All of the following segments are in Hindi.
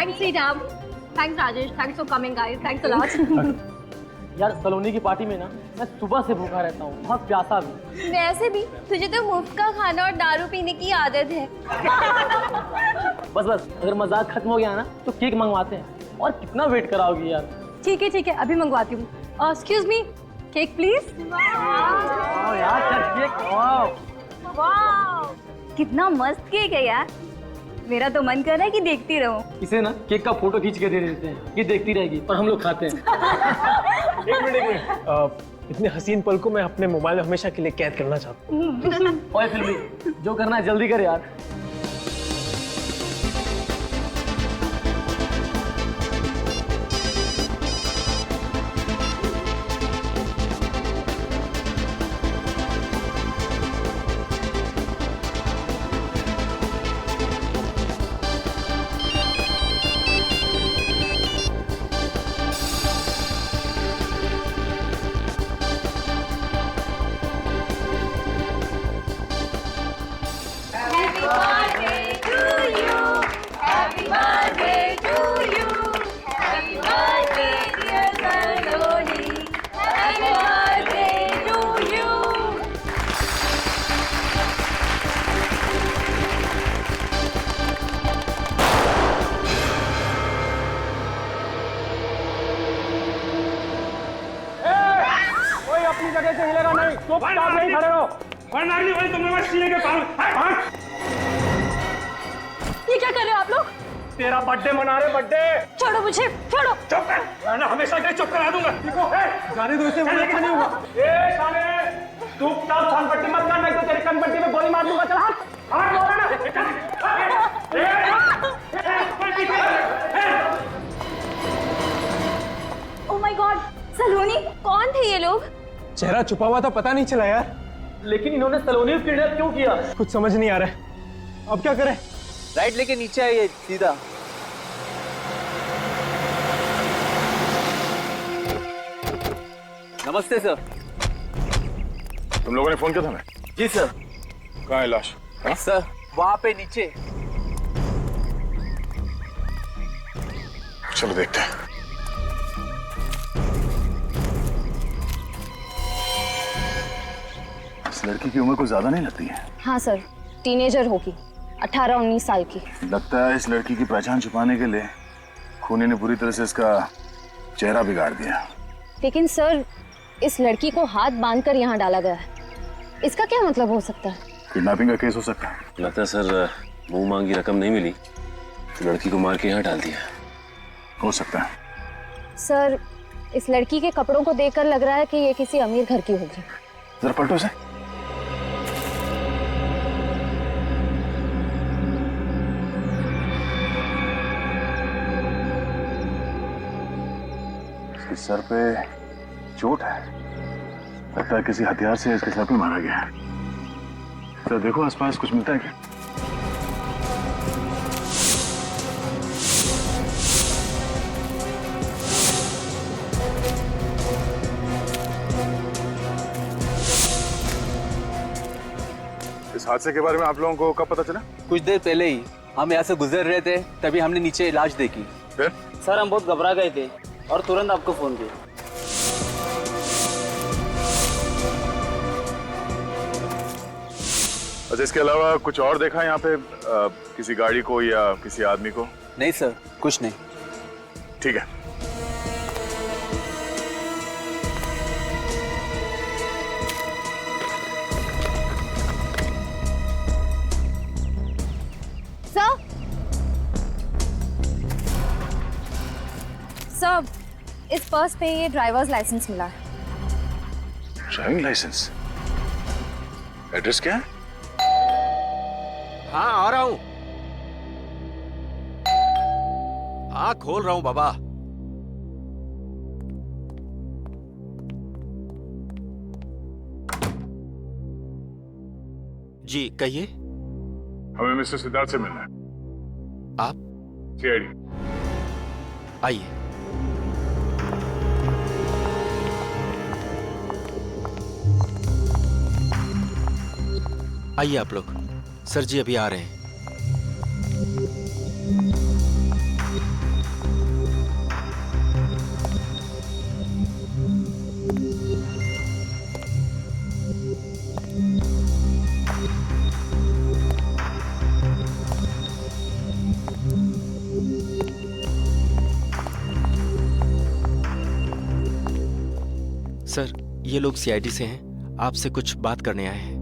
Thanks, Sridham. Thanks, Rajesh. Thanks for coming, guys. Thanks a lot. यार सलोनी की पार्टी में ना मैं सुबह से भूखा रहता हूँ, बहुत प्यासा भी। वैसे भी तुझे तो मुफ्त का खाना और दारू पीने की आदत है। बस अगर मजाक खत्म हो गया ना तो केक मंगवाते हैं। और कितना वेट कराओगी यार? ठीक है, अभी मंगवाती हूँ। Excuse me, cake please. यार केक, वाह, कितना मस्त केक है यार। मेरा तो मन कर रहा है कि देखती रहूं। इसे ना केक का फोटो खींच के दे देते हैं, ये देखती रहेगी और हम लोग खाते हैं। एक मिनट, इतने हसीन पल को मैं अपने मोबाइल में हमेशा के लिए कैद करना चाहता हूँ। ओए फिल्मी, जो करना है जल्दी कर यार। अपनी जगह से हिलेगा नहीं, चुपचाप नहीं खड़े रहो। भाई तुम लोग सीने के पास। ये क्या कर रहे हो आप लोग? तेरा बर्थडे मना रहे, बर्थडे। छोड़ो मुझे, छोड़ो। चुप कर, मैं हमेशा के चुप करा दूंगा। देखो, जाने दो इसे, मुझे नहीं होगा। ए साले, तू कब छानपट्टी मत कर, नहीं तो तेरी कनपट्टी में गोली मार दूंगा। चल हाथ लो ना। ओह माय गॉड, सलोनी, कौन थे ये लोग? चेहरा छुपा हुआ था, पता नहीं चला यार। लेकिन इन्होंने सलोनी को किडनैप क्यों किया? कुछ समझ नहीं आ रहा है, अब क्या करें? राइट लेके नीचे आइए सीधा। नमस्ते सर। तुम लोगों ने फोन किया था हमें? जी सर। कहाँ है लाश? सर वहां पे नीचे। चलो देखते हैं। इस लड़की की उम्र कुछ ज्यादा नहीं लगती है। हाँ सर, टीनेजर होगी, 18-19 साल की। लगता है इस लड़की की पहचान छुपाने के लिए खूनी ने बुरी तरह से इसका चेहरा बिगाड़ दिया। लेकिन सर, इस लड़की को हाथ बांधकर यहाँ डाला गया है, इसका क्या मतलब हो सकता है? किडनैपिंग का केस हो सकता है। लगता है सर मुंह मांगी रकम नहीं मिली तो लड़की को मार के यहाँ डाल दिया। हो सकता है। सर, इस लड़की के कपड़ों को देखकर लग रहा है कि ये किसी अमीर घर की होगी। जरा पलटो से। इसके सर पे चोट है, लगता है किसी हथियार से इसके सर पे मारा गया है। तो देखो आसपास कुछ मिलता है क्या? इस हादसे के बारे में आप लोगों को कब पता चला? कुछ देर पहले ही हम यहाँ से गुजर रहे थे, तभी हमने नीचे लाश देखी। फिर? सर हम बहुत घबरा गए थे और तुरंत आपको फोन किया। अच्छा, इसके अलावा कुछ और देखा यहाँ पे? किसी गाड़ी को या किसी आदमी को? नहीं सर, कुछ नहीं। ठीक है। सर, इस पर्स पे ये ड्राइवर्स लाइसेंस मिला है। Driving licence? एड्रेस क्या है? हाँ आ रहा हूं। हाँ खोल रहा हूं बाबा। जी कहिए। हमें मिस्टर सिद्धार्थ से मिलना है। आप? सीआईडी। आइए। आइए आप लोग। सर जी अभी आ रहे हैं। सर, ये लोग सीआईडी से हैं, आपसे कुछ बात करने आए हैं।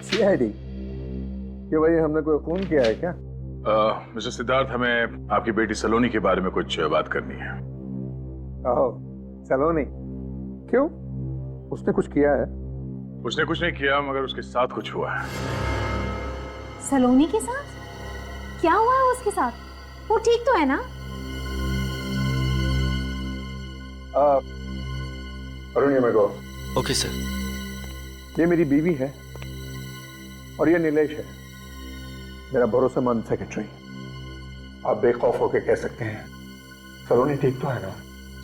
सीआईडी? कि भाई हमने कोई खून किया है क्या? मिस्टर सिद्धार्थ, हमें आपकी बेटी सलोनी के बारे में कुछ बात करनी है। ओह, सलोनी? क्यों? उसने कुछ किया है? उसने कुछ नहीं किया, मगर उसके साथ कुछ हुआ है। सलोनी के साथ? क्या हुआ है उसके साथ? वो ठीक तो है ना? अरुण, ये मेरे को। Okay sir. ये मेरी बीवी है और ये नीलेश है, मेरा भरोसेमंद सेक्रेटरी। आप बेखौफ होकर कह सकते हैं सलोनी ठीक तो है ना?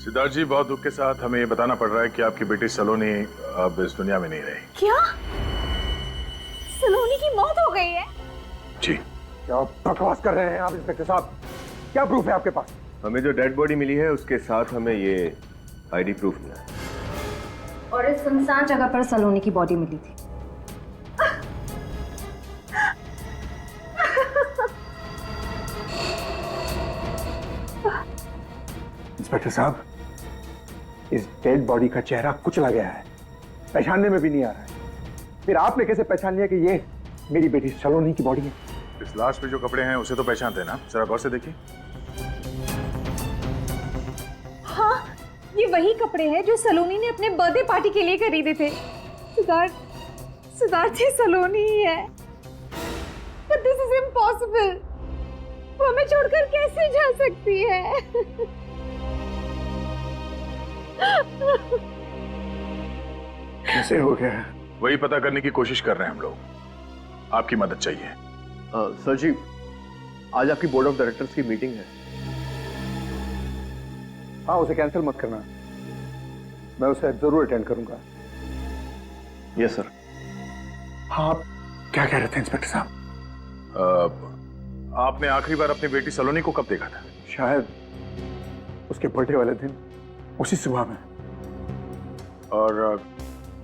सिद्धार्थ जी, बहुत दुख के साथ हमें ये बताना पड़ रहा है कि आपकी बेटी सलोनी अब इस दुनिया में नहीं रही। क्या? सलोनी की मौत हो गई है? जी। क्या बकवास कर रहे हैं आप इंस्पेक्टर साहब? क्या प्रूफ है आपके पास? हमें जो डेड बॉडी मिली है उसके साथ हमें ये आईडी प्रूफ मिला है। और इस सुनसान जगह पर सलोनी की बॉडी मिली थी। इंस्पेक्टर साहब, इस डेड बॉडी का चेहरा कुचला गया है, पहचानने में भी नहीं आ रहा है। फिर आपने कैसे पहचान लिया कि ये मेरी बेटी सलोनी की बॉडी है? इस लाश पे जो कपड़े हैं उसे तो पहचानते हैं ना? जरा गौर से देखिए। हाँ, ये वही कपड़े हैं जो सलोनी ने अपने बर्थडे पार्टी के लिए खरीदे थे। सिद्धार्थ ये सलोनी ही है। But this is impossible. वो हमें छोड़कर कैसे जा सकती है? कैसे हो गया है? वही पता करने की कोशिश कर रहे हैं हम लोग। आपकी मदद चाहिए। सर जी, आज आपकी बोर्ड ऑफ डायरेक्टर्स की मीटिंग है। हाँ, उसे कैंसिल मत करना, मैं उसे जरूर अटेंड करूंगा। Yes sir. हाँ, आप क्या कह रहे थे इंस्पेक्टर साहब? आपने आखिरी बार अपनी बेटी सलोनी को कब देखा था? शायद उसके बर्थडे वाले दिन, उसी सुबह में। और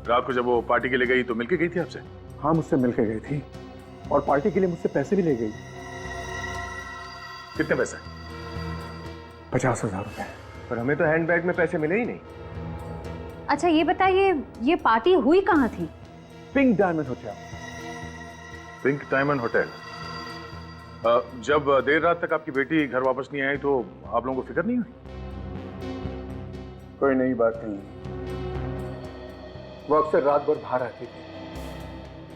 रात को जब वो पार्टी के लिए गई तो मिलके गई थी आपसे? हाँ, मुझसे मिलकर गई थी और पार्टी के लिए मुझसे पैसे भी ले गई। कितने पैसे? 50,000 रुपए। पर हमें तो हैंडबैग में पैसे मिले ही नहीं। अच्छा ये बताइए, ये पार्टी हुई कहाँ थी? Pink diamond hotel. Pink diamond hotel. जब देर रात तक आपकी बेटी घर वापस नहीं आई तो आप लोगों को फिक्र नहीं हुई? कोई नई बात नहीं। वो अक्सर रात भर बाहर रहती थी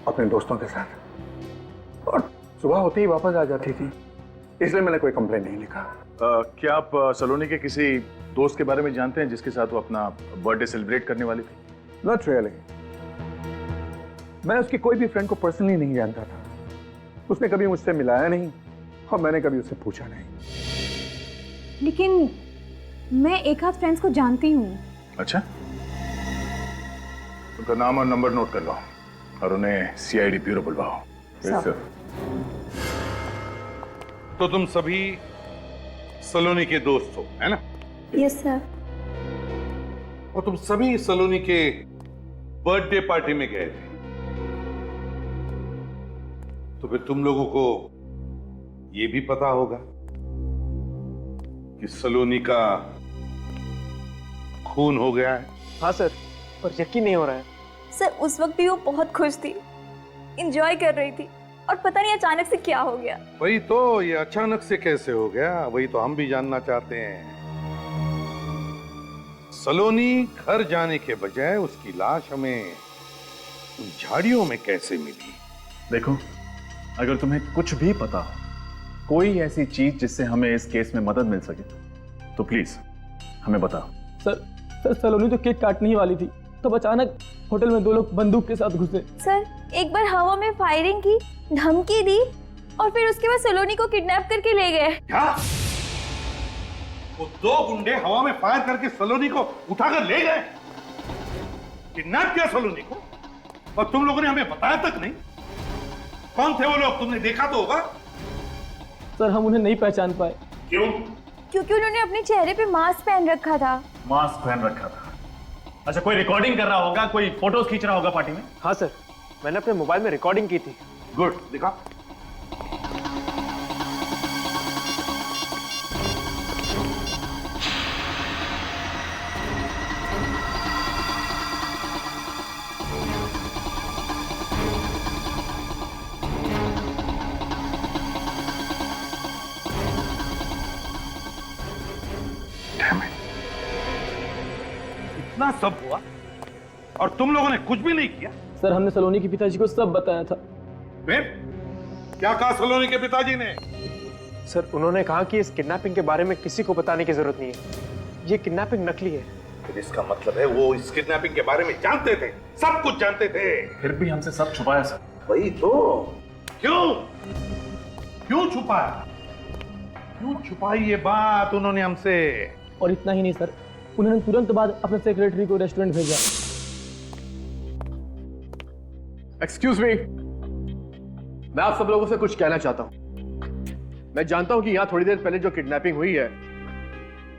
अपने दोस्तों के साथ और सुबह होते ही वापस आ जाती थी, इसलिए मैंने कोई कंप्लेंट नहीं लिखा। क्या आप सलोनी के किसी दोस्त के बारे में जानते हैं जिसके साथ वो अपना बर्थडे सेलिब्रेट करने वाली थी? Not really. मैं उसकी कोई भी फ्रेंड को पर्सनली नहीं जानता था। उसने कभी मुझसे मिलाया नहीं और मैंने कभी उससे पूछा नहीं। लेकिन मैं एक आध फ्रेंड्स को जानती हूँ। अच्छा, उनका नाम और नंबर नोट कर लो और उन्हें सीआईडी ब्यूरो बुलवाओ। Yes, sir. तो तुम सभी सलोनी के दोस्त हो, है ना? Yes sir. और तुम सभी सलोनी के बर्थडे पार्टी में गए थे, तो फिर तुम लोगों को यह भी पता होगा कि सलोनी का खून हो गया है। हाँ सर, पर यकीन नहीं हो रहा है। सर उस वक्त भी वो बहुत खुश थी, एंजॉय कर रही थी और पता नहीं अचानक से क्या हो गया। वही तो, ये अचानक से कैसे हो गया, वही तो हम भी जानना चाहते हैं। सलोनी घर जाने के बजाय उसकी लाश हमें उन झाड़ियों में कैसे मिली? देखो, अगर तुम्हें कुछ भी पता हो, कोई ऐसी चीज जिससे हमें इस केस में मदद मिल सके, तो प्लीज हमें बताओ। सर सलोनी तो केक काटने ही वाली थी, तब अचानक होटल में दो लोग बंदूक के साथ घुसे। सर एक बार हवा में फायरिंग की, धमकी दी और फिर उसके बाद सलोनी को किडनैप करके ले गए। क्या? वो दो गुंडे हवा में फायर करके सलोनी को उठाकर ले गए? किडनैप किया सलोनी को? और तुम लोगों ने हमें बताया तक नहीं? कौन थे वो लोग? तुमने देखा तो होगा। सर हम उन्हें नहीं पहचान पाए। क्यों? क्योंकि उन्होंने अपने चेहरे पे मास्क पहन रखा था। मास्क पहन रखा था? अच्छा, कोई रिकॉर्डिंग कर रहा होगा, कोई फोटोज खींच रहा होगा पार्टी में? हाँ सर, मैंने अपने मोबाइल में रिकॉर्डिंग की थी। गुड, दिखा। इतना सब हुआ और तुम लोगों ने कुछ भी नहीं किया? सर हमने सलोनी के पिताजी को सब बताया था। फिर क्या कहा सलोनी के पिताजी ने? सर उन्होंने कहा कि इस किडनैपिंग के बारे में किसी को बताने की जरूरत नहीं है, ये किडनैपिंग नकली है। फिर इसका मतलब है वो इस किडनैपिंग के बारे में जानते थे, सब कुछ जानते थे। फिर भी हमसे सब छुपाया सर। वही तो, क्यों छुपाया? क्यों छुपाई ये बात उन्होंने हमसे? और इतना ही नहीं सर, उन्होंने तुरंत बाद अपने सेक्रेटरी को रेस्टोरेंट भेजा। एक्सक्यूज मी, मैं आप सब लोगों से कुछ कहना चाहता हूं। मैं जानता हूं कि यहां थोड़ी देर पहले जो किडनैपिंग हुई है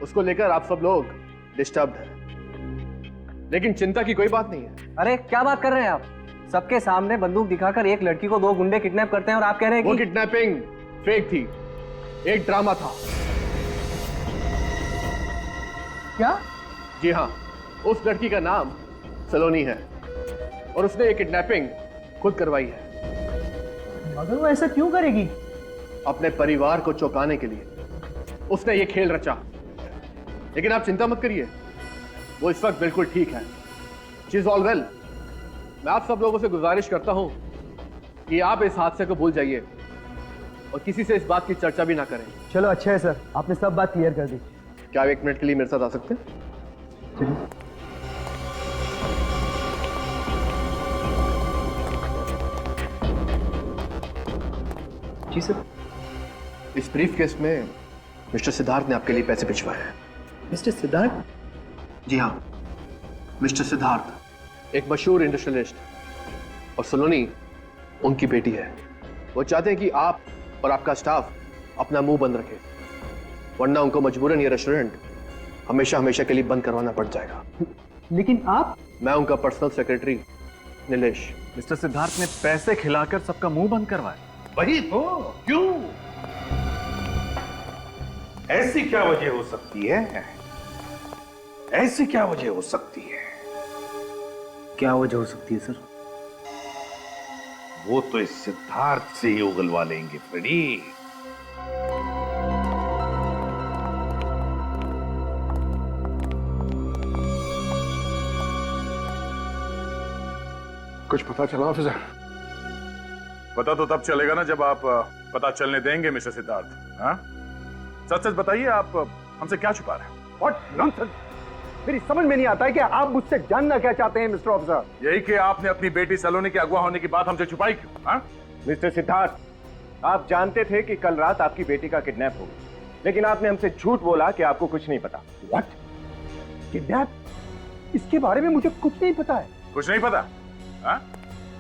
उसको लेकर आप सब लोग डिस्टर्ब्ड हैं, लेकिन चिंता की कोई बात नहीं है। अरे क्या बात कर रहे हैं आप? सबके सामने बंदूक दिखाकर एक लड़की को 2 गुंडे किडनैप करते हैं और आप कह रहे हैं वो कि किडनैपिंग फेक थी, एक ड्रामा था। क्या? जी हाँ, उस लड़की का नाम सलोनी है और उसने ये किडनैपिंग खुद करवाई है। मगर वो ऐसा क्यों करेगी? अपने परिवार को चौंकाने के लिए उसने ये खेल रचा। लेकिन आप चिंता मत करिए, वो इस वक्त बिल्कुल ठीक है। She is all well. मैं आप सब लोगों से गुजारिश करता हूं कि आप इस हादसे को भूल जाइए और किसी से इस बात की चर्चा भी ना करें। चलो अच्छा है सर, आपने सब बात क्लियर कर दी। क्या आप 1 मिनट के लिए मेरे साथ आ सकते हैं? जी सर। इस ब्रीफ केस में मिस्टर सिद्धार्थ ने आपके लिए पैसे भिजवाए हैं। मिस्टर सिद्धार्थ? जी हाँ, मिस्टर सिद्धार्थ एक मशहूर इंडस्ट्रियलिस्ट और सलोनी उनकी बेटी है। वो चाहते हैं कि आप और आपका स्टाफ अपना मुंह बंद रखे, वरना उनको मजबूरन ये रेस्टोरेंट हमेशा हमेशा के लिए बंद करवाना पड़ जाएगा। लेकिन आप? मैं उनका personal secretary Nilesh. Mister Siddharth ने पैसे खिलाकर सबका मुंह बंद करवाया। वही तो, क्यों? ऐसी क्या वजह हो सकती है? ऐसी क्या वजह हो सकती है? क्या वजह हो सकती है सर? वो तो इस सिद्धार्थ से ही उगलवा लेंगे फ्रेडी। कुछ पता चला ऑफिसर? पता तो तब चलेगा ना जब आप पता चलने देंगे मिस्टर सिद्धार्थ। हाँ, सच सच बताइए, आप हमसे क्या छुपा रहे हैं? What nonsense! मेरी समझ में नहीं आता है कि आप मुझसे जानना क्या चाहते हैं मिस्टर ऑफिसर। यही कि आपने अपनी बेटी सलोनी के अगवा होने की बात हमसे छुपाई क्यों? हाँ? मिस्टर सिद्धार्थ, आप जानते थे कि कल रात आपकी बेटी का किडनैप हो गया, लेकिन आपने हमसे झूठ बोला कि आपको कुछ नहीं पता। व्हाट? किडनैप? इसके बारे में मुझे कुछ नहीं पता है। कुछ नहीं पता? हाँ?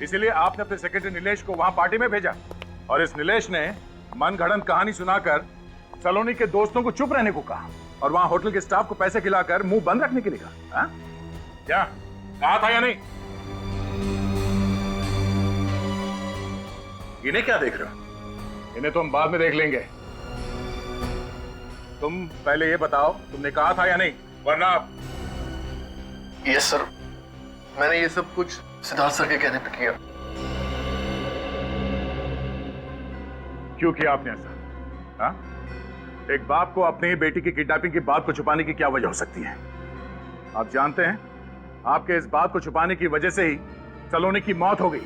इसीलिए आपने अपने सेक्रेटरी नीलेश को वहां पार्टी में भेजा और इस नीलेश ने मनगढ़ंत कहानी सुनाकर सलोनी के दोस्तों को चुप रहने को कहा और वहां होटल के स्टाफ को पैसे खिलाकर मुंह बंद रखने के लिए कहा। हाँ? क्या कहा था या नहीं? इन्हें क्या देख रहे हो? इन्हें तो हम बाद में देख लेंगे। तुम पहले ये बताओ, तुमने कहा था या नहीं? वरना यस सर, मैंने ये सब कुछ सिद्धार्थ सर के कहने पे किया। क्यों किया आपने ऐसा? हाँ? एक बाप को अपनी ही बेटी की किडनैपिंग की बात को छुपाने की क्या वजह हो सकती है? आप जानते हैं, आपके इस बात को छुपाने की वजह से ही सलोनी की मौत हो गई।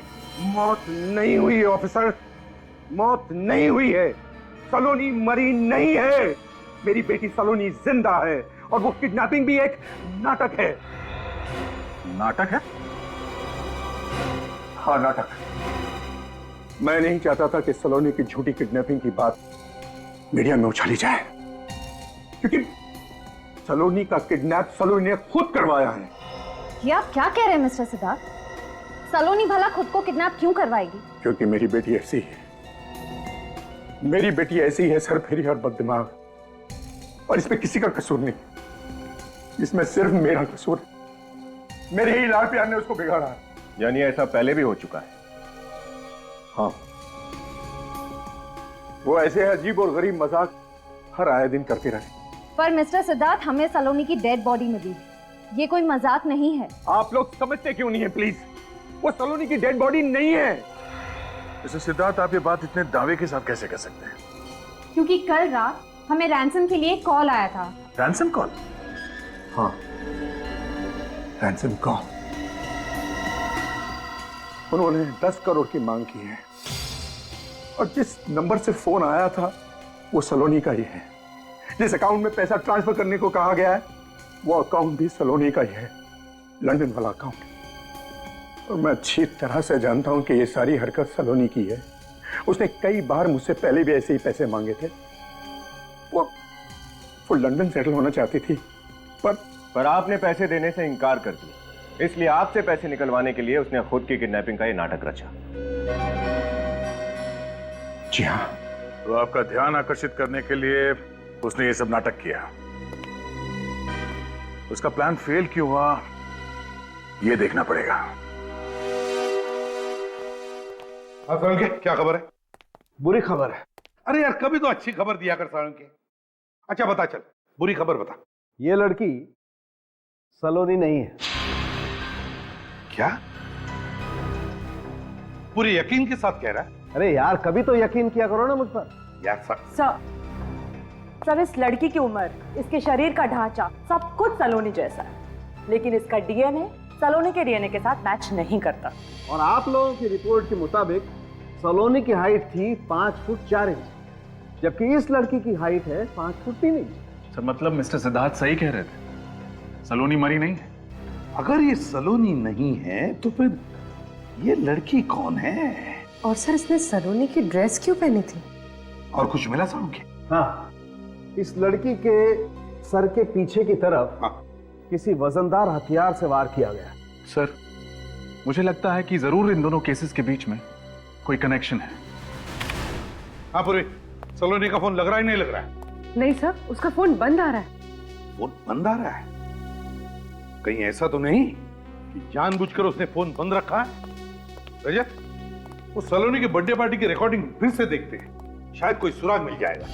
मौत नहीं हुई है ऑफिसर, मौत नहीं हुई है। सलोनी मरी नहीं है। मेरी बेटी सलोनी जिंदा है और वो किडनैपिंग भी एक नाटक है। नाटक है? हाँ, नाटक। मैं नहीं चाहता था कि सलोनी की झूठी किडनैपिंग की बात मीडिया में उछाली जाए, क्योंकि सलोनी का किडनैप सलोनी ने खुद करवाया है। ये आप क्या कह रहे हैं मिस्टर सिद्धार्थ? सलोनी भला खुद को किडनैप क्यों करवाएगी? क्योंकि मेरी बेटी ऐसी है। मेरी बेटी ऐसी है, सरफेरी और बददिमाग, और इसमें किसी का कसूर नहीं। इसमें सिर्फ मेरा कसूर है। मेरे ही लाड़ प्यार ने उसको बिगाड़ा है। यानी ऐसा पहले भी हो चुका है? हाँ, वो ऐसे अजीब और गरीब मजाक हर आए दिन करते रहे। पर मिस्टर सिद्धार्थ, हमें सलोनी की डेड बॉडी मिली, ये कोई मजाक नहीं है। आप लोग समझते क्यों नहीं है प्लीज? वो सलोनी की डेड बॉडी नहीं है। मिस्टर सिद्धार्थ, आप ये बात इतने दावे के साथ कैसे कर सकते हैं? क्योंकि कल रात हमें रैंसम के लिए कॉल आया था। Ransom call? हाँ, रैंसम कॉल। उन्होंने 10 करोड़ की मांग की है और जिस नंबर से फोन आया था वो सलोनी का ही है। जिस अकाउंट में पैसा ट्रांसफर करने को कहा गया है वो अकाउंट भी सलोनी का ही है, लंदन वाला अकाउंट। और मैं अच्छी तरह से जानता हूं कि ये सारी हरकत सलोनी की है। उसने कई बार मुझसे पहले भी ऐसे ही पैसे मांगे थे। वो लंदन सेटल होना चाहती थी पर आपने पैसे देने से इनकार कर दिया, इसलिए आपसे पैसे निकलवाने के लिए उसने खुद की किडनैपिंग का ये नाटक रचा। जी हाँ। तो आपका ध्यान आकर्षित करने के लिए उसने ये सब नाटक किया। उसका प्लान फेल क्यों हुआ ये देखना पड़ेगा। हाँ सालुंके, क्या खबर है? बुरी खबर है। अरे यार, कभी तो अच्छी खबर दिया कर सालुंके। अच्छा बता, चल बुरी खबर बता। ये लड़की सलोनी नहीं है। क्या? पूरे यकीन के साथ कह रहा है? अरे यार, कभी तो यकीन किया करो ना मुझ पर। यार सर, इस लड़की की उम्र, इसके शरीर का ढांचा सब कुछ सलोनी जैसा है, लेकिन इसका डीएनए सलोनी के डीएनए के साथ मैच नहीं करता। और आप लोगों की रिपोर्ट के मुताबिक सलोनी की हाइट थी 5 फुट 4 इंच, जबकि इस लड़की की हाइट है 5 फुट 3 इंच। सर मतलब मिस्टर सिद्धार्थ सही कह रहे थे, सलोनी मरी नहीं है। अगर ये सलोनी नहीं है तो फिर ये लड़की कौन है? और सर, इसने सलोनी की ड्रेस क्यों पहनी थी? और कुछ मिला सालुंके? हाँ, इस लड़की के सर के पीछे की तरफ किसी वजनदार हथियार से वार किया गया। सर मुझे लगता है कि जरूर इन दोनों केसेस के बीच में कोई कनेक्शन है। हाँ पूरी, सलोनी का फोन लग रहा है नहीं लग रहा है? नहीं सर, उसका फोन बंद आ रहा है। फोन बंद आ रहा है? कहीं ऐसा तो नहीं कि जानबूझकर उसने फोन बंद रखा है? रजत, वो सलोनी की बर्थडे पार्टी की रिकॉर्डिंग फिर से देखते हैं, शायद कोई सुराग मिल जाएगा।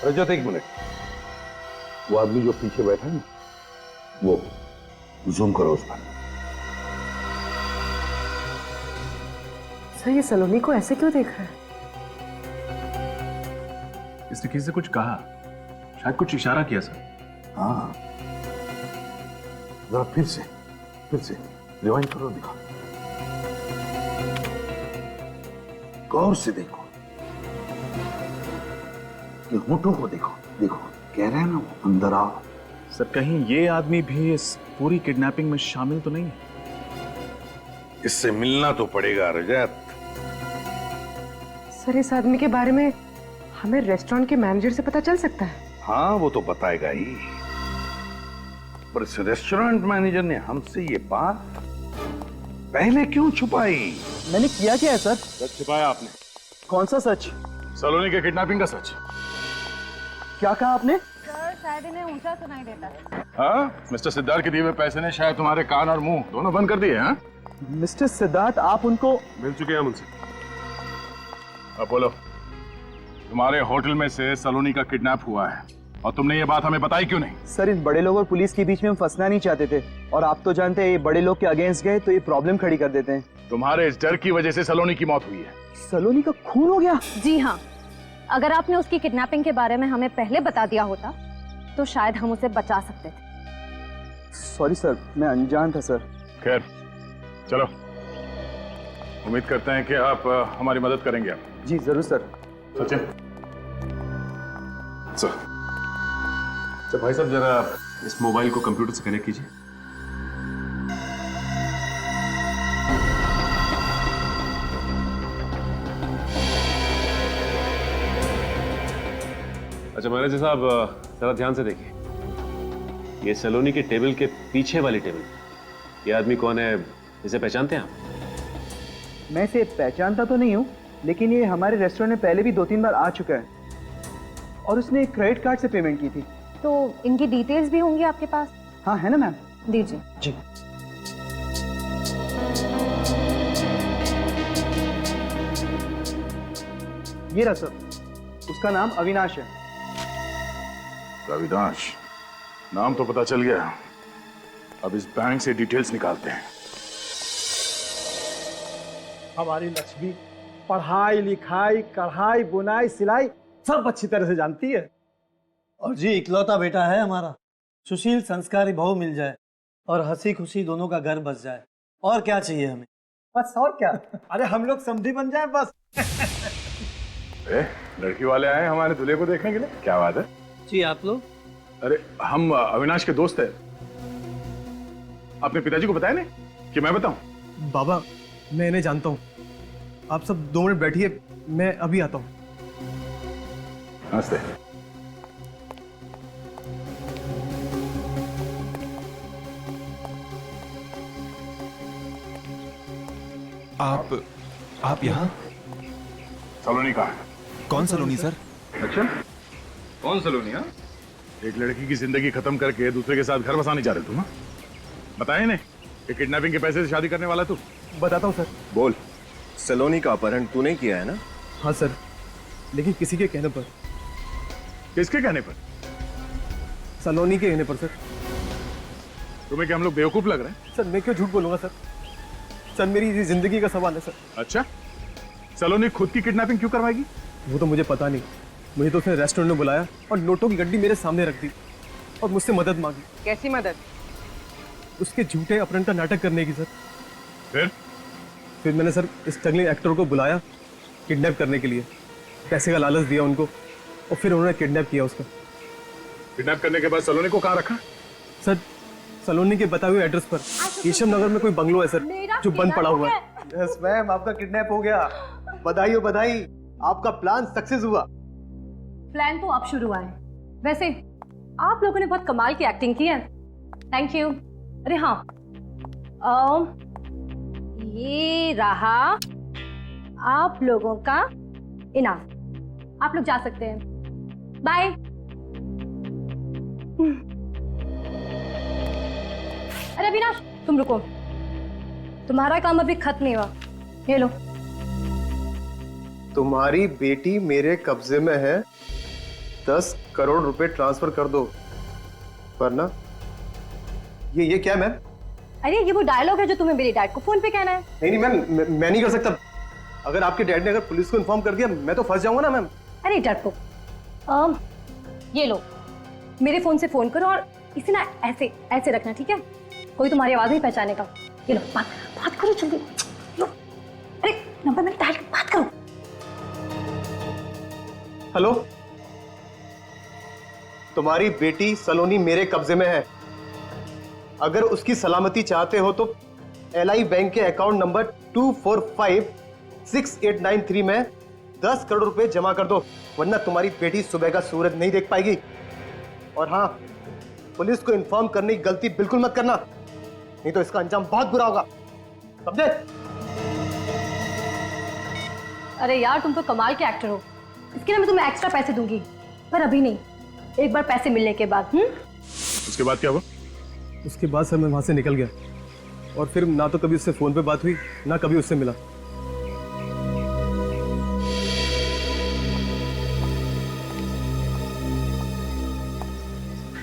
रजत एक मिनट, वो आदमी जो पीछे बैठा है वो जूम करो उस पर। सर, ये सलोनी को ऐसे क्यों देख रहा है? इसने किसी से कुछ कहा, शायद कुछ इशारा किया सर। हाँ, जरा फिर से रिवाइंड करो, दिखा, गौर से देखो, ये होठों को देखो, कह रहे हैं ना वो अंदर आओ। सर कहीं ये आदमी भी इस पूरी किडनैपिंग में शामिल तो नहीं है? इससे मिलना तो पड़ेगा रजत। सर, इस आदमी के बारे में हमें रेस्टोरेंट के मैनेजर से पता चल सकता है? हाँ, वो तो बताएगा ही, पर इस रेस्टोरेंट मैनेजर ने हमसे ये बात पहले क्यों छुपाई? मैंने किया क्या है सर? सच छिपाया आपने। कौन सा सच? सलोनी के किडनैपिंग का सच। क्या कहा आपने? सर, शायद इन्हें ऊंचा सुनाई देता है। हाँ, मिस्टर सिद्धार्थ के दिए हुए पैसे ने शायद तुम्हारे कान और मुंह दोनों बंद कर दिए। हाँ मिस्टर सिद्धार्थ, आप उनको मिल चुके हैं मुझसे। अब बोलो, तुम्हारे होटल में से सलोनी का किडनैप हुआ है और तुमने ये बात हमें बताई क्यों नहीं? सर, इन बड़े लोग और पुलिस के बीच में हम फंसना नहीं चाहते थे, और आप तो जानते हैं ये बड़े लोग के अगेंस्ट गए तो ये प्रॉब्लम खड़ी कर देते हैं। तुम्हारे इस डर की वजह से सलोनी की मौत हुई है। सलोनी का खून हो गया? जी हाँ, अगर आपने उसकी किडनैपिंग के बारे में हमें पहले बता दिया होता तो शायद हम उसे बचा सकते थे। सॉरी सर, मैं अनजान था सर। खैर चलो, उम्मीद करते हैं कि आप हमारी मदद करेंगे। आप जी जरूर सर। सचिन, सर भाई साहब जरा इस मोबाइल को कंप्यूटर से कनेक्ट कीजिए। अच्छा मैनेजर साहब, जरा ध्यान से देखिए, ये सलोनी के टेबल के पीछे वाली टेबल, ये आदमी कौन है, इसे पहचानते हैं आप? मैं इसे पहचानता तो नहीं हूँ, लेकिन ये हमारे रेस्टोरेंट में पहले भी 2-3 बार आ चुका है और उसने क्रेडिट कार्ड से पेमेंट की थी। तो इनकी डिटेल्स भी होंगी आपके पास? हाँ है ना मैम। दीजिए। जी। ये रहा सर, उसका नाम अविनाश है। अविनाश, नाम तो पता चल गया, अब इस बैंक से डिटेल्स निकालते हैं। हमारी लक्ष्मी पढ़ाई लिखाई कढ़ाई बुनाई सिलाई सब अच्छी तरह से जानती है। और जी इकलौता बेटा है हमारा, सुशील संस्कारी बहू मिल जाए और हंसी खुशी दोनों का घर बस जाए, और क्या चाहिए हमें? बस और क्या, अरे हम लोग समधी बन जाए बस। लड़की वाले आए हमारे दूल्हे को देखने के लिए, क्या बात है? जी आप लोग? अरे हम अविनाश के दोस्त हैं। अपने पिताजी को बताया नहीं कि मैं बताऊं? बाबा मैं इन्हें जानता हूँ, आप सब 2 मिनट बैठिए, मैं अभी आता हूँ। नमस्ते। आप यहाँ? सलोनी कहाँ है? कौन सलोनी सर? अच्छा कौन सलोनी? हाँ, एक लड़की की जिंदगी खत्म करके दूसरे के साथ घर बसाने जा रहे तुम? बताए नहीं कि किडनैपिंग के पैसे से शादी करने वाला तू? बताता हूँ सर। बोल, सलोनी का अपहरण तूने किया है ना? हाँ सर, लेकिन किसी के कहने पर। किसके कहने पर? सलोनी के कहने पर सर। तुम्हें क्या हम लोग बेवकूफ लग रहे हैं? सर मैं क्यों झूठ बोलूंगा सर, सर मेरी जिंदगी का सवाल है सर। अच्छा, सलोनी खुद की किडनैपिंग क्यों करवाएगी? वो तो मुझे पता नहीं, मुझे तो उसने रेस्टोरेंट में बुलाया और नोटों की गड्डी मेरे सामने रख दी और मुझसे मदद मांगी। कैसी मदद? उसके झूठे अपहरण का नाटक करने की सर। फिर मैंने सर इस स्ट्रगलिंग एक्टर को बुलाया किडनैप करने के लिए, पैसे का लालच दिया उनको और फिर उन्होंने किडनैप किया उसका। किडनैप करने के बाद सलोनी को कहाँ रखा? सर सलोनी के बताए हुए एड्रेस पर केशव नगर में कोई बंगलो है सर जो बंद पड़ा हुआ है। यस मैम, आपका किडनैप हो गया। बधाई हो बधाई, आपका प्लान सक्सेस हुआ। प्लान तो अब शुरू हुआ है। वैसे आप लोगों ने बहुत कमाल की एक्टिंग की है, थैंक यू। अरे हाँ, ये रहा आप लोगों का इनाम, आप लोग जा सकते हैं, बाय। अरे अविनाश तुम रुको, तुम्हारा काम अभी खत्म नहीं हुआ, ये लो। तुम्हारी बेटी मेरे कब्जे में है, 10 करोड़ रुपए ट्रांसफर कर दो, वरना ये क्या मैम? अरे ये वो डायलॉग है जो तुम्हें मेरे डैड को फोन पे कहना है। नहीं मैम, मैं नहीं कर सकता। अगर आपके डैड ने अगर पुलिस को इन्फॉर्म कर दिया मैं तो फंस जाऊंगा ना मैम। अरे डरपोक, ये लो, मेरे फोन से फोन करो और इसे ना ऐसे ऐसे रखना, ठीक है? कोई तुम्हारी आवाज नहीं पहचानेगा। ये लो, बात करो जल्दी। लो, अरे नंबर मैंने डायल कर, बात करो। हेलो, तुम्हारी बेटी सलोनी मेरे कब्जे में है। अगर उसकी सलामती चाहते हो तो एलआई बैंक के अकाउंट नंबर 2456893 में 10 करोड़ रुपए जमा कर दो, वरना तुम्हारी बेटी सुबह का सूरज नहीं देख पाएगी। और हाँ, पुलिस को इन्फॉर्म करने की गलती बिल्कुल मत करना, नहीं तो इसका अंजाम बहुत बुरा होगा, समझे? अरे यार तुम तो कमाल के एक्टर हो, इसके लिए मैं तुम्हें एक्स्ट्रा पैसे दूंगी, पर अभी नहीं, एक बार पैसे मिलने के बाद। उसके बाद क्या हुआ? उसके बाद सर मैं वहां से निकल गया और फिर ना तो कभी उससे फोन पे बात हुई ना कभी उससे मिला।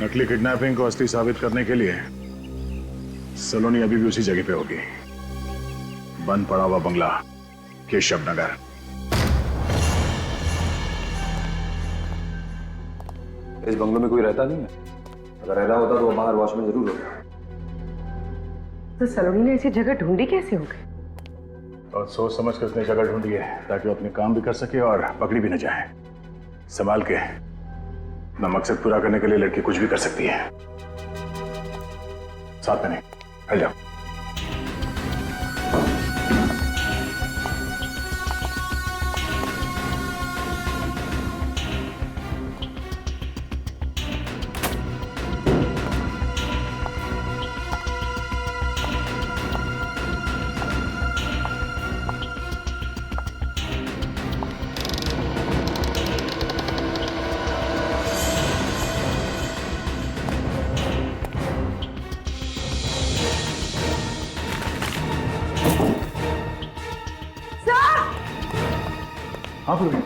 नकली किडनैपिंग को असली साबित करने के लिए सलोनी अभी भी उसी जगह पे होगी, बंद पड़ा हुआ बंगला, केशव नगर। इस बंगलों में कोई रहता नहीं है, अगर रह रहा होता तो वो बाहर वॉचमैन जरूर होता। तो सलोनी ने ऐसी जगह ढूंढी कैसे हो गई? और सोच समझ कर उसने जगह ढूंढी है ताकि वो अपने काम भी कर सके और पकड़ी भी न जाए। संभाल के, अपना मकसद पूरा करने के लिए लड़की कुछ भी कर सकती है। साथ में नहीं, हट जाओ। हाँ बोलो।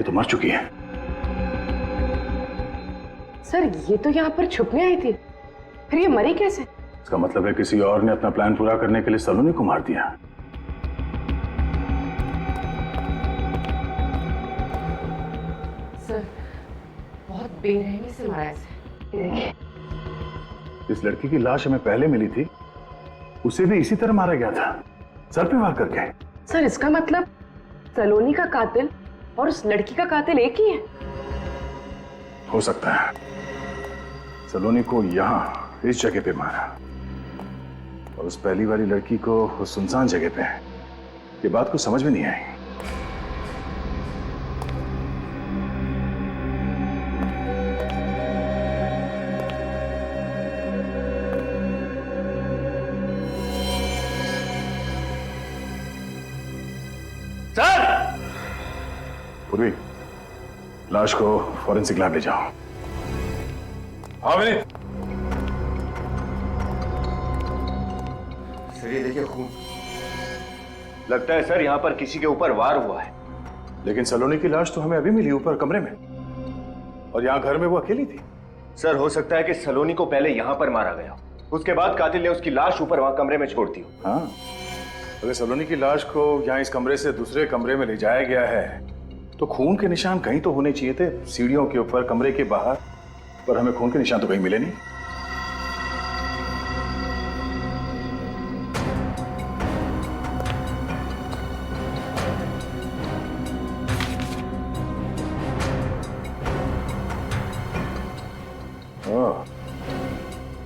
तो मर चुकी है। सर ये तो यहाँ पर छुपने आई थी, फिर ये मरी कैसे? इसका मतलब है किसी और ने अपना प्लान पूरा करने के लिए सलोनी को मार दिया। सर बहुत बेरहमी से मारा इसे। देखिए इस लड़की की लाश हमें पहले मिली थी, उसे भी इसी तरह मारा गया था, सर पे वार करके। सर इसका मतलब सलोनी का कातिल और उस लड़की का कातिल एक ही है? हो सकता है सलोनी को यहाँ इस जगह पे मारा और उस पहली वाली लड़की को उस सुनसान जगह पे। ये बात को समझ में नहीं आई। सर! पूर्वी, लाश को फॉरेंसिक लैब ले जाओ। हाँ विनीत। सर ये देखिए खून। लगता है सर यहाँ पर किसी के ऊपर वार हुआ है। लेकिन सलोनी की लाश तो हमें अभी मिली ऊपर कमरे में, और यहाँ घर में वो अकेली थी। सर हो सकता है कि सलोनी को पहले यहाँ पर मारा गया, उसके बाद कातिल ने उसकी लाश ऊपर वहां कमरे में छोड़ दी। हाँ, अगर सलोनी की लाश को यहाँ इस कमरे से दूसरे कमरे में ले जाया गया है तो खून के निशान कहीं तो होने चाहिए थे, सीढ़ियों के ऊपर, कमरे के बाहर, पर हमें खून के निशान तो कहीं मिले नहीं।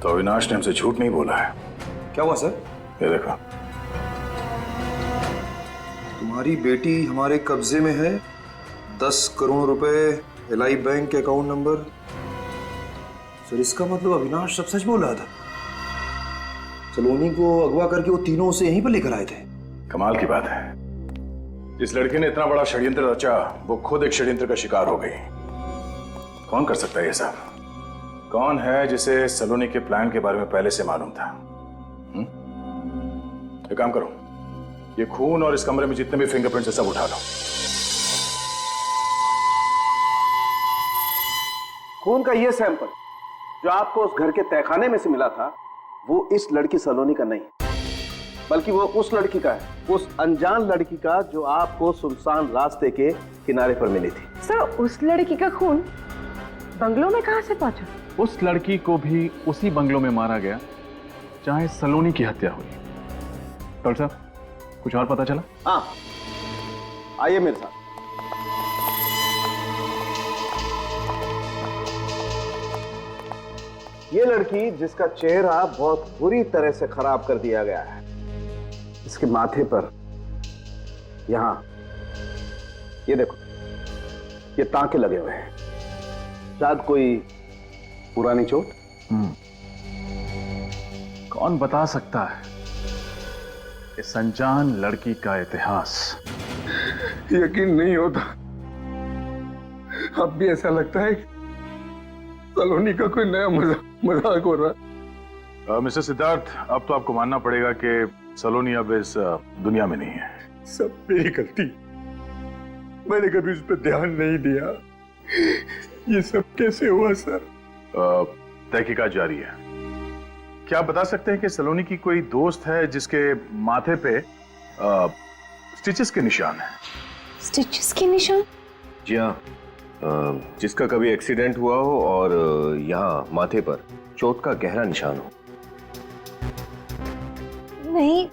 तो अविनाश ने हमसे झूठ नहीं बोला है। क्या हुआ सर? ये देखो, तुम्हारी बेटी हमारे कब्जे में है, 10 करोड़ रुपए, एलआई बैंक के अकाउंट नंबर। सर इसका मतलब अविनाश सब सच बोल रहा था। सलोनी को अगवा करके वो तीनों उसे यहीं पर लेकर आए थे। कमाल की बात है, जिस लड़की ने इतना बड़ा षड्यंत्र रचा वो खुद एक षड्यंत्र का शिकार हो गई। कौन कर सकता है ये सब? कौन है जिसे सलोनी के प्लान के बारे में पहले से मालूम था? एक काम करो, ये खून और इस कमरे में जितने भी फिंगरप्रिंट्स है सब उठा लो। खून का ये सैंपल जो आपको उस घर के तहखाने में से मिला था वो इस लड़की सलोनी का नहीं, बल्कि वो उस लड़की का है, उस अनजान लड़की का जो आपको सुनसान रास्ते के किनारे पर मिली थी। सर उस लड़की का खून बंगलों में कहां से पहुंचा? उस लड़की को भी उसी बंगलों में मारा गया जहां सलोनी की हत्या हुई। डॉक्टर साहब कुछ और पता चला? हाँ, आइए मेरे साथ। ये लड़की जिसका चेहरा बहुत बुरी तरह से खराब कर दिया गया है, इसके माथे पर यहां ये देखो, ये टांके लगे हुए हैं, शायद कोई पुरानी चोट। कौन बता सकता है इस अनजान लड़की का इतिहास? यकीन नहीं होता, अब भी ऐसा लगता है सलोनी का कोई नया मजाक हो रहा है। मिस्टर सिद्धार्थ, अब तो आपको मानना पड़ेगा कि सलोनी अब इस दुनिया में नहीं है। सब मेरी गलती, मैंने कभी उस पर ध्यान नहीं दिया। ये सब कैसे हुआ सर? तहकीकात जारी है। क्या आप बता सकते हैं कि सलोनी की कोई दोस्त है जिसके माथे पे स्टिचेस के निशान है? स्टिचेस के निशान? जी हाँ, जिसका कभी एक्सीडेंट हुआ हो और यहाँ माथे पर चोट का गहरा निशान हो। नहीं,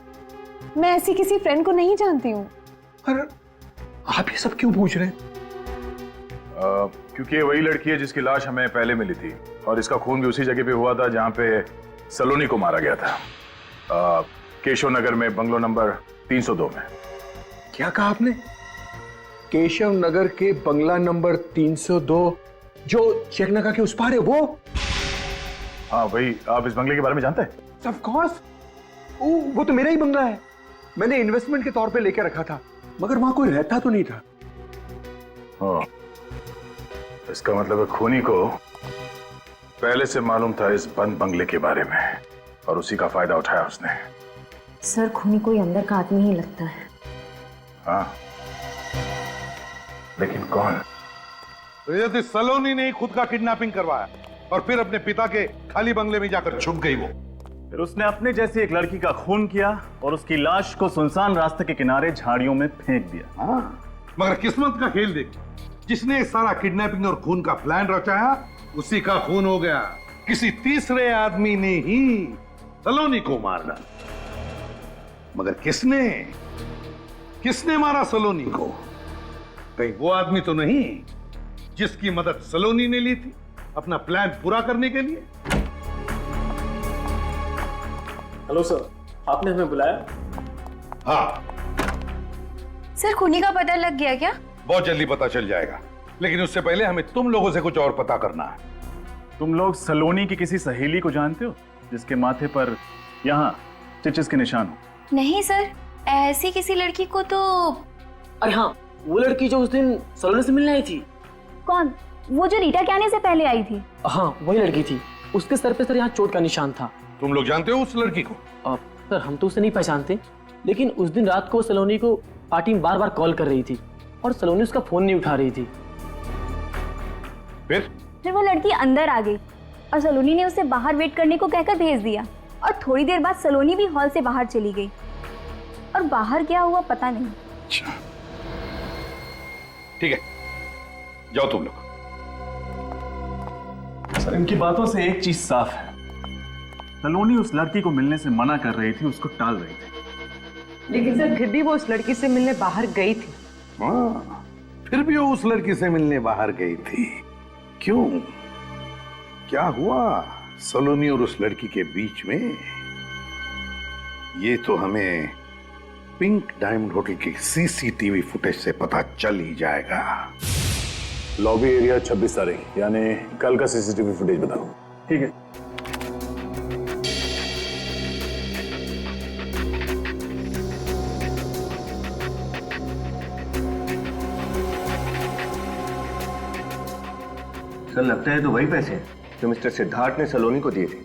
मैं ऐसी किसी फ्रेंड को नहीं जानती हूँ। अरे आप ये सब क्यों पूछ रहे हैं? क्योंकि ये वही लड़की है जिसकी लाश हमें पहले मिली थी और इसका खून भी उसी जगह पे हुआ था जहां पे सलोनी को मारा गया था, केशव नगर में, बंगलो नंबर 302 में। क्या कहा आपने? केशव नगर के बंगला नंबर 302 जो चेकनाका के उस पार है वो? हाँ वही। आप इस बंगले के बारे में जानते हैं? ऑफ कोर्स, वो तो मेरा ही बंगला है। मैंने इन्वेस्टमेंट के तौर पे लेके रखा था, मगर वहां कोई रहता तो नहीं था। हाँ, इसका मतलब है खूनी को पहले से मालूम था इस बंद बंगले के बारे में और उसी का फायदा उठाया उसने। सर खूनी कोई अंदर का आदमी ही लगता है। हाँ, लेकिन कौन? तो सलोनी ने खुद का किडनैपिंग करवाया और फिर अपने पिता के खाली बंगले में जाकर छुप गई वो। फिर उसने अपने जैसी एक लड़की का खून किया और उसकी लाश को सुनसान रास्ते के किनारे झाड़ियों में फेंक दिया। हाँ, मगर किस्मत का खेल देख, जिसने सारा किडनैपिंग और खून का प्लान रचाया उसी का खून हो गया। किसी तीसरे आदमी ने ही सलोनी को मार डाला। मगर किसने मारा सलोनी को? कहीं वो आदमी तो नहीं जिसकी मदद सलोनी ने ली थी अपना प्लान पूरा करने के लिए? हेलो सर, आपने हमें बुलाया? हाँ सर, खूनी का पता लग गया क्या? बहुत जल्दी पता चल जाएगा, लेकिन उससे पहले हमें तुम लोगों से कुछ और पता करना है। तुम लोग सलोनी की किसी सहेली को जानते हो जिसके माथे पर यहाँ स्टिचेस के निशान हो? नहीं सर, ऐसी किसी लड़की को तो। अरे हाँ, वो लड़की जो उस दिन सलोनी से मिलने आई थी। कौन? वो जो रीटा के आने से पहले आई थी? हाँ, वही लड़की थी। उसके सर पे सर यहाँ चोट का निशान था। तुम लोग जानते हो उस लड़की को? सर, हम तो उसे नहीं पहचानते, लेकिन उस दिन रात को सलोनी को पार्टी में बार-बार कॉल कर रही थी और सलोनी उसका फोन नहीं उठा रही थी। फिर वो लड़की अंदर आ गई और सलोनी ने उसे बाहर वेट करने को कहकर भेज दिया और थोड़ी देर बाद सलोनी भी हॉल से बाहर चली गई और बाहर क्या हुआ पता नहीं। अच्छा, ठीक है, जाओ तुम लोग। सर, इनकी बातों से एक चीज साफ है, सलोनी उस लड़की को मिलने से मना कर रही थी, उसको टाल रही थी। लेकिन सर, फिर भी वो उस लड़की से मिलने बाहर गई थी। हाँ, फिर भी वो उस लड़की से मिलने बाहर गई थी। क्यों? क्या हुआ सलोनी और उस लड़की के बीच में? ये तो हमें पिंक डायमंड होटल की सीसीटीवी फुटेज से पता चल ही जाएगा। लॉबी एरिया 26 तारीख, यानी कल का सीसीटीवी फुटेज बताओ। ठीक है। सर, लगता है तो वही पैसे हैं जो मिस्टर सिद्धार्थ ने सलोनी को दिए थे।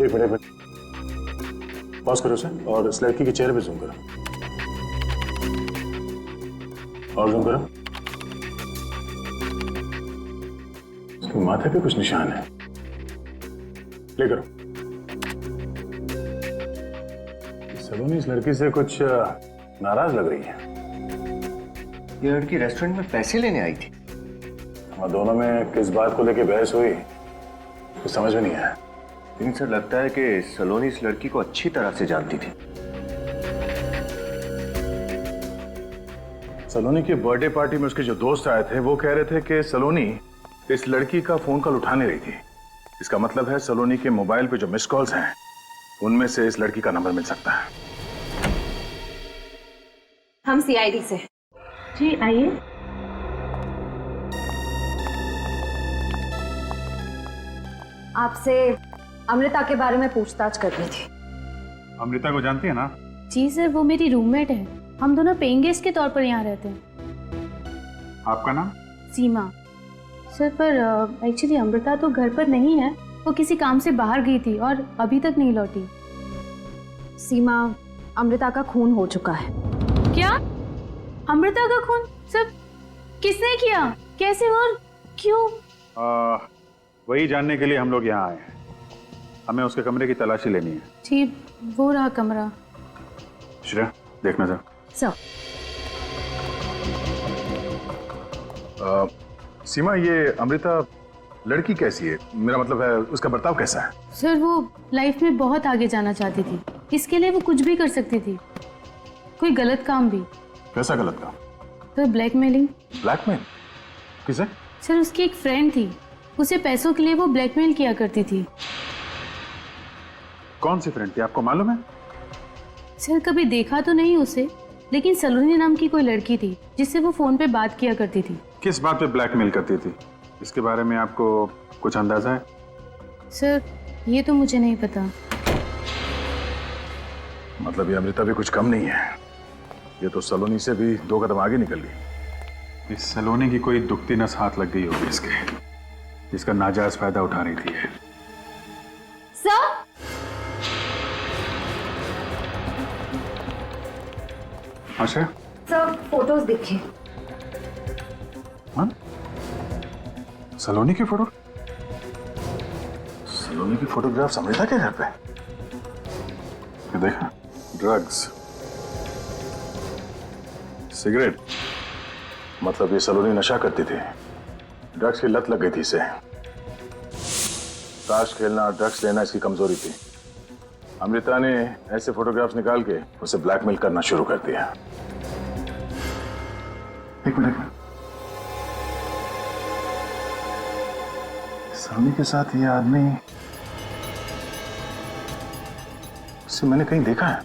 एक मिनट, पॉज करो सर, और इस लड़की के चेहरे पे जूम करो, और जूम करो। इसके माथे पे कुछ निशान है, प्ले करो। सलोनी इस लड़की से कुछ नाराज लग रही है। ये लड़की रेस्टोरेंट में पैसे लेने आई थी। और दोनों में किस बात को लेकर बहस हुई कुछ समझ में नहीं आया। लेकिन सर, लगता है कि सलोनी इस लड़की को अच्छी तरह से जानती थी। सलोनी की बर्थडे पार्टी में उसके जो दोस्त आए थे वो कह रहे थे कि सलोनी इस लड़की का फोन कॉल उठा नहीं रही थी। इसका मतलब है सलोनी के मोबाइल पे जो मिस कॉल्स हैं उनमें से इस लड़की का नंबर मिल सकता है। हम सीआईडी से। जी आइए। आपसे अमृता के बारे में पूछताछ करनी थी। अमृता को जानती है ना? जी सर, वो मेरी रूममेट है। हम दोनों पेइंग गेस्ट के तौर पर यहाँ रहते हैं। आपका नाम? सीमा। सर, पर एक्चुअली अमृता तो घर पर नहीं है, वो किसी काम से बाहर गई थी और अभी तक नहीं लौटी। सीमा, अमृता का खून हो चुका है। क्या? अमृता का खून? सर, किसने किया, कैसे और क्यों? वही जानने के लिए हम लोग यहाँ आए हैं। हमें उसके कमरे की तलाशी लेनी है। जी, वो रहा कमरा। श्रेया, देखना सर। सीमा, ये अमृता लड़की कैसी है? मेरा मतलब है उसका बर्ताव कैसा है? सर, वो लाइफ में बहुत आगे जाना चाहती थी, इसके लिए वो कुछ भी कर सकती थी, कोई गलत काम भी। कैसा गलत काम? Sir, blackmailing. ब्लैकमेल? किसे? सर, उसकी एक फ्रेंड थी, उसे पैसों के लिए वो ब्लैकमेल किया करती थी। कौन सी फ्रेंड थी, आपको मालूम है? सर, कभी देखा तो नहीं उसे, लेकिन सलोनी नाम की कोई लड़की थी जिससे वो फोन पे बात किया करती थी। किस बात पे ब्लैकमेल करती थी, इसके बारे में आपको कुछ अंदाजा है? सर, ये तो मुझे नहीं पता। मतलब ये अमृता भी कुछ कम नहीं है, ये तो सलोनी से भी 2 कदम आगे निकल गई। इस सलोनी की कोई दुखती नस हाथ लग गई होगी इसके, जिसका नाजायज फायदा उठा रही थी। सर, अच्छा सर, फोटोज देखिए। हाँ? सलोनी की फोटो? सलोनी की फोटोग्राफ अमृता के घर पे? ये देखा, ड्रग्स, सिगरेट, मतलब ये सलोनी नशा करती थी। ड्रग्स की लत लग गई थी इसे। ताश खेलना और ड्रग्स लेना इसकी कमजोरी थी। अमृता ने ऐसे फोटोग्राफ्स निकाल के उसे ब्लैकमेल करना शुरू कर दिया। एक मिनट, सलोनी के साथ ये आदमी, इसे मैंने कहीं देखा है।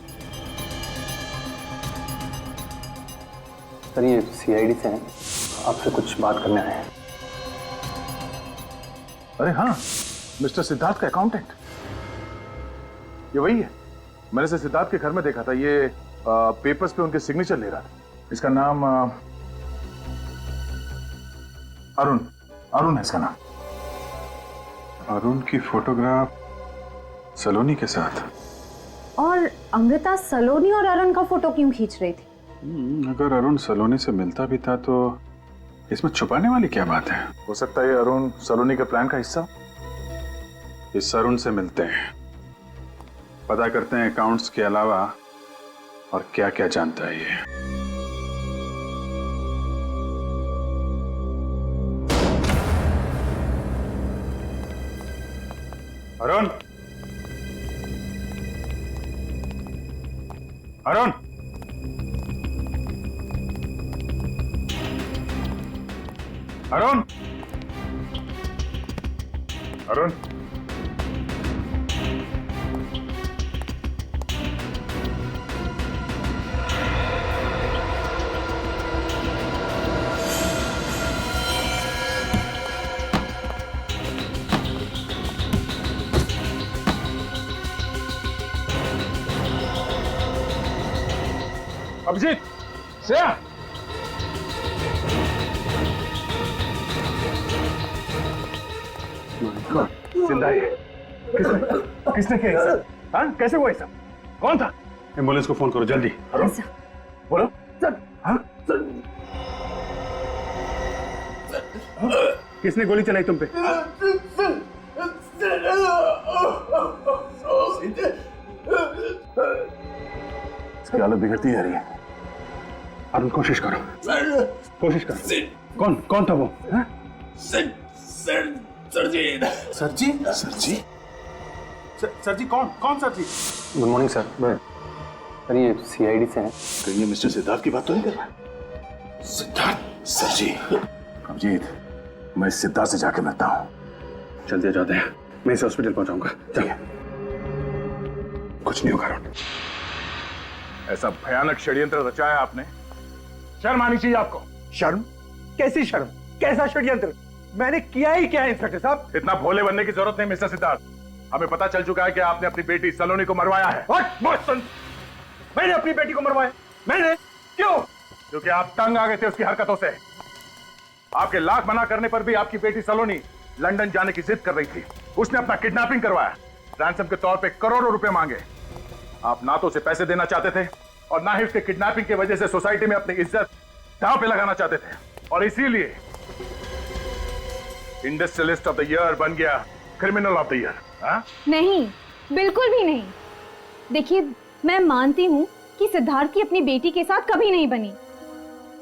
सर ये सीआईडी से हैं, आपसे कुछ बात करने आए हैं। अरे हाँ, मिस्टर सिद्धार्थ का अकाउंटेंट, ये वही है। मैंने इसे सिद्धार्थ के घर में देखा था। ये पेपर्स पे उनके सिग्नेचर ले रहा था। इसका नाम अरुण है इसका नाम। अरुण की फोटोग्राफ सलोनी के साथ। और अमृता सलोनी और अरुण का फोटो क्यों खींच रही थी? अगर अरुण सलोनी से मिलता भी था तो इसमें छुपाने वाली क्या बात है? हो सकता है ये अरुण सलोनी के प्लान का हिस्सा। इस अरुण से मिलते हैं, पता करते हैं अकाउंट्स के अलावा और क्या क्या जानता है ये। अरुण, अरुण, अरुण, अरुण, अभिजीत, श्रेया, जिंदा है। किसने किया ऐसा? हाँ, कैसे हुआ ऐसा? कौन था? एम्बुलेंस को फोन करो जल्दी। बोलो। हाँ? किसने गोली चलाई तुम पे? इसकी हालत बिगड़ती जा रही है। अरुण, कोशिश करो, कोशिश करो। कौन था वो? सर जी कौन sir ji? Good morning sir. Sir ये सीआईडी से हैं। तो ये मिस्टर सिद्धार्थ की बात तो नहीं कर रहा है? सिद्धार्थ? सर जी, अभिजीत, मैं सिद्धार्थ से जाके मिलता हूँ। जल्दी जाते हैं, मैं इसे हॉस्पिटल पहुंचाऊंगा। चलिए। कुछ नहीं होगा अरुण। ऐसा भयानक षड्यंत्र रचाया आपने, शर्म आनी चाहिए आपको। शर्म? कैसी शर्म? कैसा षड्यंत्र? मैंने किया ही क्या है इंस्पेक्टर साहब? इतना भोले बनने की जरूरत नहीं मिस्टर सिद्धार्थ। हमें पता चल चुका है कि आपने अपनी बेटी सलोनी को मरवाया है। मैंने अपनी बेटी को मरवाया? मैंने? क्यों? क्योंकि आप तंग आ गए थे उसकी हरकतों से। आपके लाख मना करने पर भी आपकी बेटी सलोनी लंदन जाने की जिद कर रही थी। उसने अपना किडनैपिंग करवाया, रैंसम के तौर पे करोड़ों रुपए मांगे। आप ना तो उसे पैसे देना चाहते थे और ना ही उसके किडनैपिंग की वजह से सोसाइटी में अपनी इज्जत दांव पे लगाना चाहते थे, और इसीलिए इंडस्ट्रियलिस्ट ऑफ द ईयर बन गया क्रिमिनल ऑफ द ईयर। नहीं, बिल्कुल भी नहीं। देखिए, मैं मानती हूँ कि सिद्धार्थ की अपनी बेटी के साथ कभी नहीं बनी,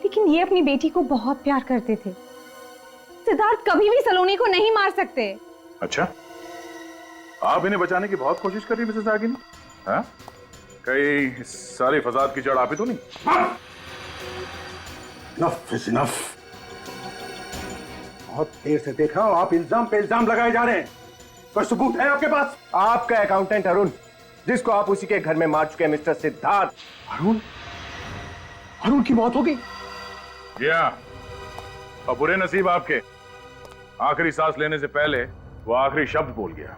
लेकिन ये अपनी बेटी को बहुत प्यार करते थे। सिद्धार्थ कभी भी सलोनी को नहीं मार सकते। अच्छा, आप इन्हें बचाने की बहुत कोशिश कर रही मिसेस रागिनी? हाँ? कई सारी फसाद की जड़ आप ही तो नहीं? Enough is enough। बहुत देर से देख रहा हूं आप इल्जाम पे इल्जाम लगाए जा रहे हैं। कोई सबूत है आपके पास? आपका अकाउंटेंट अरुण, जिसको आप उसी के घर में मार चुके हैं, मिस्टर सिद्धार्थ। अरुण की मौत हो गई? और बुरे नसीब आपके, आखिरी सांस लेने से पहले वो आखिरी शब्द बोल गया,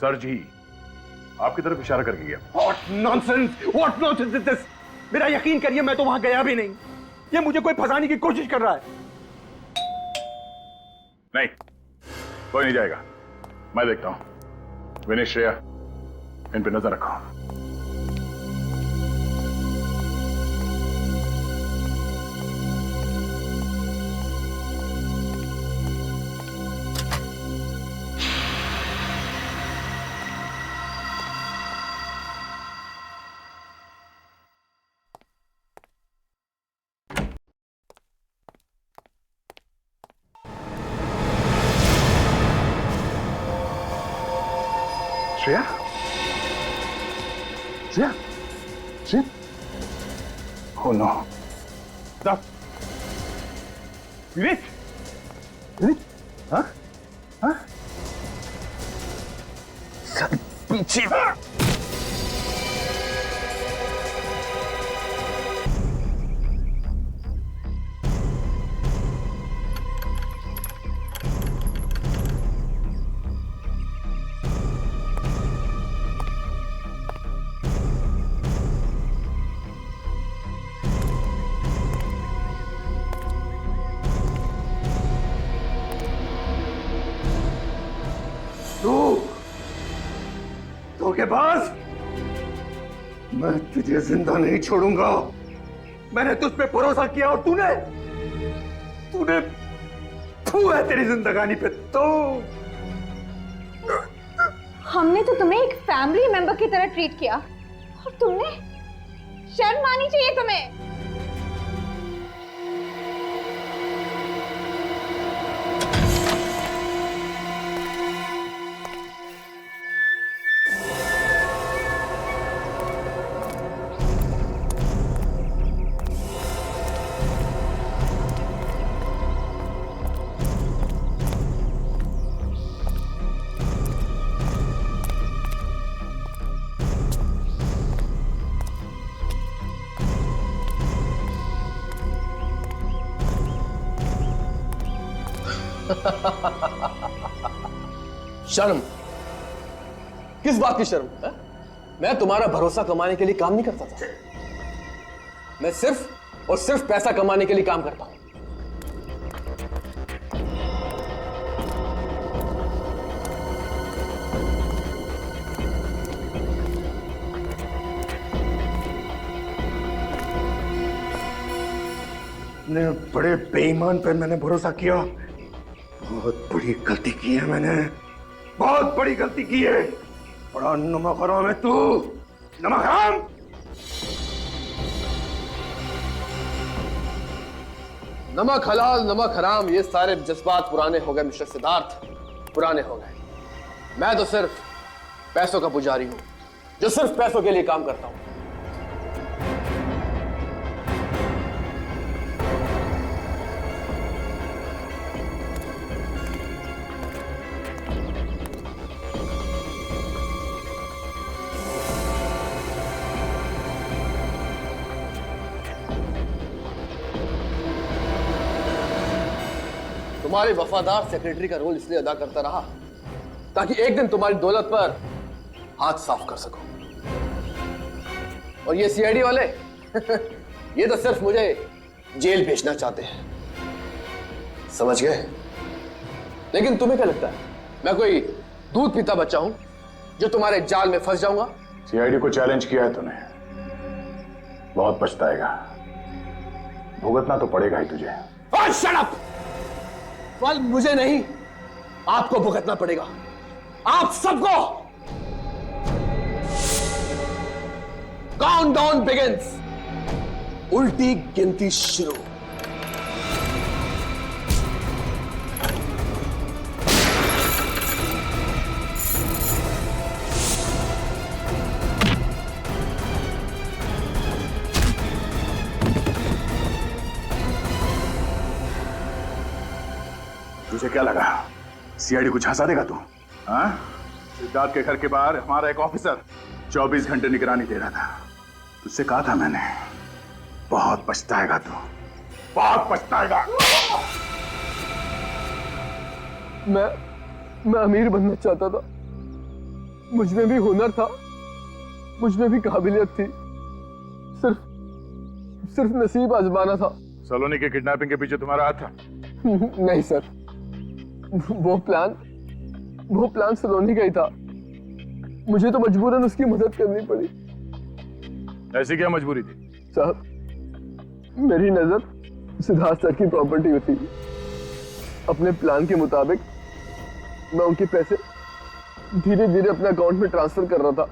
सर जी, आपकी तरफ इशारा करके गया। What nonsense is this? मेरा यकीन करिए, मैं तो वहां गया भी नहीं। ये मुझे कोई फंसाने की कोशिश कर रहा है। नहीं, कोई नहीं जाएगा, मैं देखता हूं। विनीत, श्रेया, इन पे नजर रखो। Oh no. विवेक, विवेक, हाँ? हाँ? सर पीछे। धोखेबाज, मैं तुझे जिंदा नहीं छोड़ूंगा। मैंने तुझ पे भरोसा किया और तूने थू है तेरी जिंदगानी पे तो। हमने तो तुम्हें एक फैमिली मेंबर की तरह ट्रीट किया और तुमने शर्म आनी चाहिए तुम्हें। शर्म? किस बात की शर्म है? मैं तुम्हारा भरोसा कमाने के लिए काम नहीं करता था। मैं सिर्फ और सिर्फ पैसा कमाने के लिए काम करता हूं। इतने बड़े बेईमान पे मैंने भरोसा किया। बहुत बड़ी गलती की है मैंने, बहुत बड़ी गलती की है। बड़ा नमक हराम है तू, नमक हराम। नमक हलाल नमक हराम, ये सारे जज्बात पुराने हो गए मिस्टर सिद्धार्थ, पुराने हो गए। मैं तो सिर्फ पैसों का पुजारी हूं, जो सिर्फ पैसों के लिए काम करता हूं। तुम्हारे वफादार सेक्रेटरी का रोल इसलिए अदा करता रहा ताकि एक दिन तुम्हारी दौलत पर हाथ साफ कर सको। और ये सीआईडी वाले ये तो सिर्फ मुझे जेल भेजना चाहते हैं, समझ गए? लेकिन तुम्हें क्या लगता है मैं कोई दूध पीता बच्चा हूं जो तुम्हारे जाल में फंस जाऊंगा? सीआईडी को चैलेंज किया है तूने, बहुत पछताएगा। भुगतना तो पड़ेगा ही तुझे। Shut up! फल मुझे नहीं, आपको भुगतना पड़ेगा, आप सबको। काउंटडाउन बिगिंस, उल्टी गिनती शुरू। तुझे क्या लगा सीआईडी को झांसा देगा तू? हाँ? सिद्धार्थ के घर के बाहर हमारा एक ऑफिसर 24 घंटे निगरानी दे रहा था। तुझसे कहा था मैंने, बहुत पछताएगा तू, बहुत पछताएगा। मैं अमीर बनना चाहता था, मुझ में भी हुनर था, मुझ में भी काबिलियत थी, सिर्फ नसीब आजमाना था। सलोनी के किडनैपिंग के पीछे तुम्हारा हाथ था? नहीं सर, वो प्लान सलोनी का ही था। मुझे तो मजबूरन उसकी मदद करनी पड़ी। ऐसी क्या मजबूरी थी? साहब, मेरी नजर सिद्धार्थ सर की प्रॉपर्टी थी। अपने प्लान के मुताबिक मैं उनके पैसे धीरे धीरे अपने अकाउंट में ट्रांसफर कर रहा था,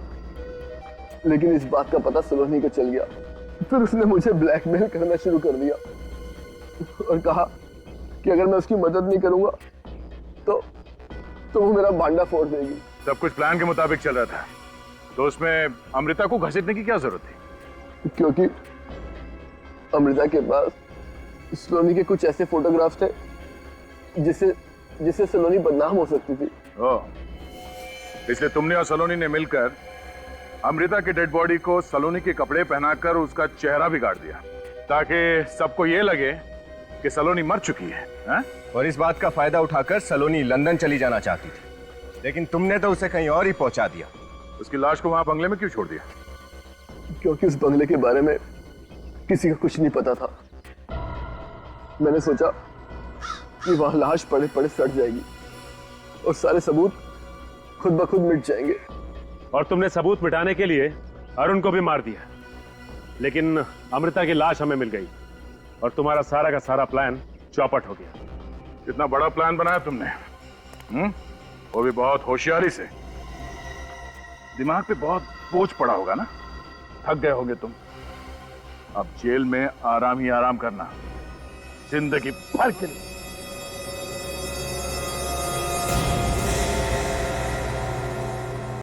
लेकिन इस बात का पता सलोनी को चल गया। फिर उसने मुझे ब्लैकमेल करना शुरू कर दिया और कहा कि अगर मैं उसकी मदद नहीं करूंगा तो वो मेरा बांडा फोड़ देगी। सब कुछ प्लान के मुताबिक चल रहा था, तो उसमें अमृता को घसीटने की क्या जरूरत थी? अमृता के पास सलोनी के कुछ ऐसे फोटोग्राफ्स थे जिससे सलोनी बदनाम हो सकती थी। इसलिए तुमने और सलोनी ने मिलकर अमृता की डेड बॉडी को सलोनी के कपड़े पहनाकर उसका चेहरा बिगाड़ दिया, ताकि सबको ये लगे कि सलोनी मर चुकी है, हा? और इस बात का फायदा उठाकर सलोनी लंदन चली जाना चाहती थी, लेकिन तुमने तो उसे कहीं और ही पहुंचा दिया। उसकी लाश को वहां बंगले में क्यों छोड़ दिया? क्योंकि उस बंगले के बारे में किसी को कुछ नहीं पता था। मैंने सोचा कि वहां लाश पड़े पड़े सड़ जाएगी और सारे सबूत खुद ब खुद मिट जाएंगे। और तुमने सबूत मिटाने के लिए अरुण को भी मार दिया, लेकिन अमृता की लाश हमें मिल गई और तुम्हारा सारा का सारा प्लान चौपट हो गया। कितना बड़ा प्लान बनाया तुमने, वो भी बहुत होशियारी से। दिमाग पे बहुत बोझ पड़ा होगा ना, थक गए होगे तुम। अब जेल में आराम ही आराम करना, जिंदगी भर के लिए।